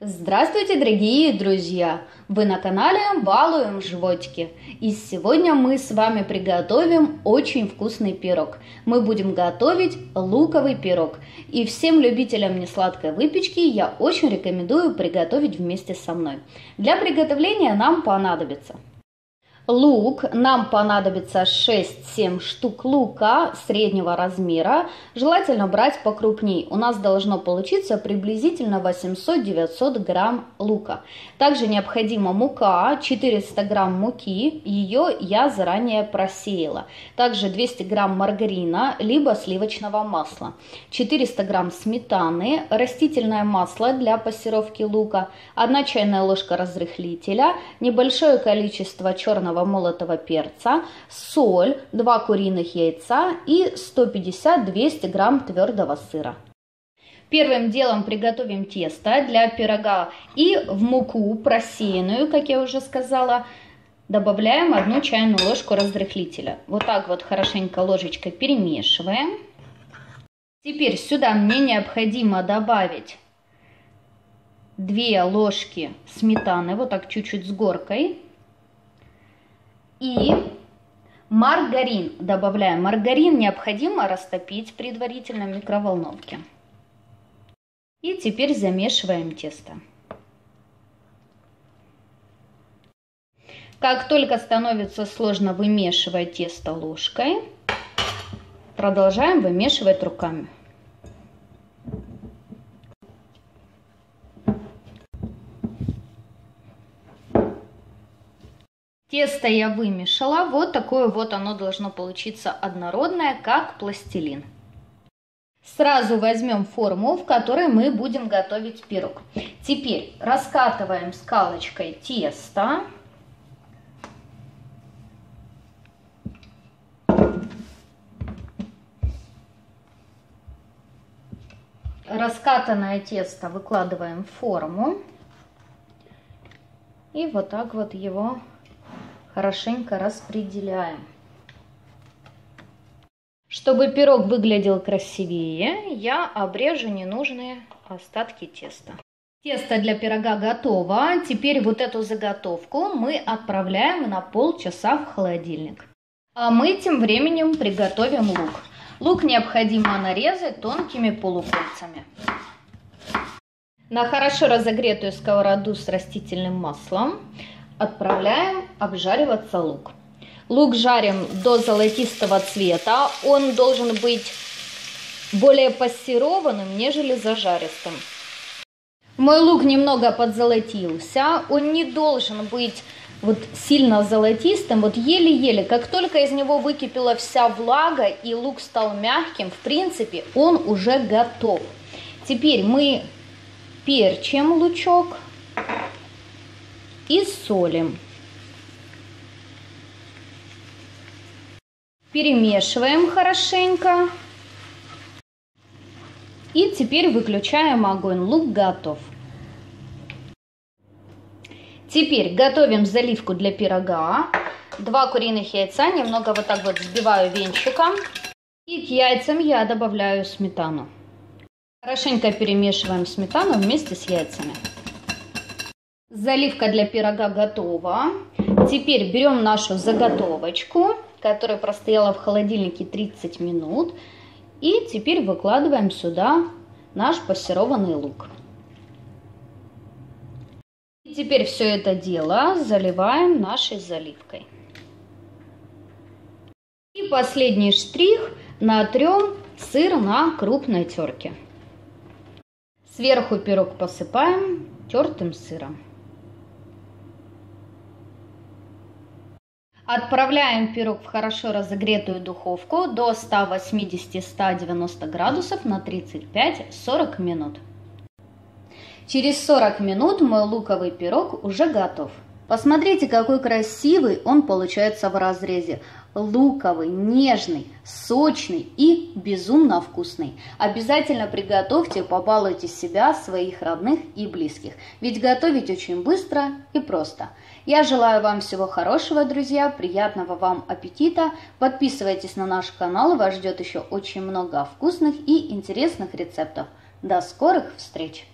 Здравствуйте, дорогие друзья! Вы на канале Балуем Животики. И сегодня мы с вами приготовим очень вкусный пирог. Мы будем готовить луковый пирог. И всем любителям несладкой выпечки я очень рекомендую приготовить вместе со мной. Для приготовления нам понадобится лук, нам понадобится 6-7 штук лука среднего размера, желательно брать покрупней. У нас должно получиться приблизительно 800-900 грамм лука. Также необходима мука, 400 грамм муки, ее я заранее просеяла. Также 200 грамм маргарина, либо сливочного масла, 400 грамм сметаны, растительное масло для пассировки лука, 1 чайная ложка разрыхлителя, небольшое количество черного молотого перца, соль, 2 куриных яйца и 150-200 грамм твердого сыра. Первым делом приготовим тесто для пирога и в муку просеянную, как я уже сказала, добавляем 1 чайную ложку разрыхлителя. Вот так вот хорошенько ложечкой перемешиваем. Теперь сюда мне необходимо добавить 2 ложки сметаны, вот так чуть-чуть с горкой. И маргарин добавляем. Маргарин необходимо растопить предварительно в микроволновке. И теперь замешиваем тесто. Как только становится сложно вымешивать тесто ложкой, продолжаем вымешивать руками. Тесто я вымешала, вот такое вот оно должно получиться однородное, как пластилин. Сразу возьмем форму, в которой мы будем готовить пирог. Теперь раскатываем скалочкой тесто. Раскатанное тесто выкладываем в форму. И вот так вот его хорошенько распределяем. Чтобы пирог выглядел красивее, я обрежу ненужные остатки теста. Тесто для пирога готово. Теперь вот эту заготовку мы отправляем на полчаса в холодильник. А мы тем временем приготовим лук. Лук необходимо нарезать тонкими полукольцами. На хорошо разогретую сковороду с растительным маслом отправляем обжариваться лук. Лук жарим до золотистого цвета. Он должен быть более пассерованным, нежели зажаристым. Мой лук немного подзолотился. Он не должен быть вот сильно золотистым. Вот еле-еле. Как только из него выкипела вся влага и лук стал мягким, в принципе, он уже готов. Теперь мы перчим лучок и солим. Перемешиваем хорошенько. И теперь выключаем огонь. Лук готов. Теперь готовим заливку для пирога. 2 куриных яйца, немного вот так вот взбиваю венчиком. И к яйцам я добавляю сметану. Хорошенько перемешиваем сметану вместе с яйцами. Заливка для пирога готова. Теперь берем нашу заготовочку, которая простояла в холодильнике 30 минут. И теперь выкладываем сюда наш пассерованный лук. И теперь все это дело заливаем нашей заливкой. И последний штрих: натрем сыр на крупной терке. Сверху пирог посыпаем тертым сыром. Отправляем пирог в хорошо разогретую духовку до 180-190 градусов на 35-40 минут. Через 40 минут мой луковый пирог уже готов. Посмотрите, какой красивый он получается в разрезе. Луковый, нежный, сочный и безумно вкусный. Обязательно приготовьте, побалуйте себя, своих родных и близких. Ведь готовить очень быстро и просто. Я желаю вам всего хорошего, друзья, приятного вам аппетита. Подписывайтесь на наш канал, вас ждет еще очень много вкусных и интересных рецептов. До скорых встреч!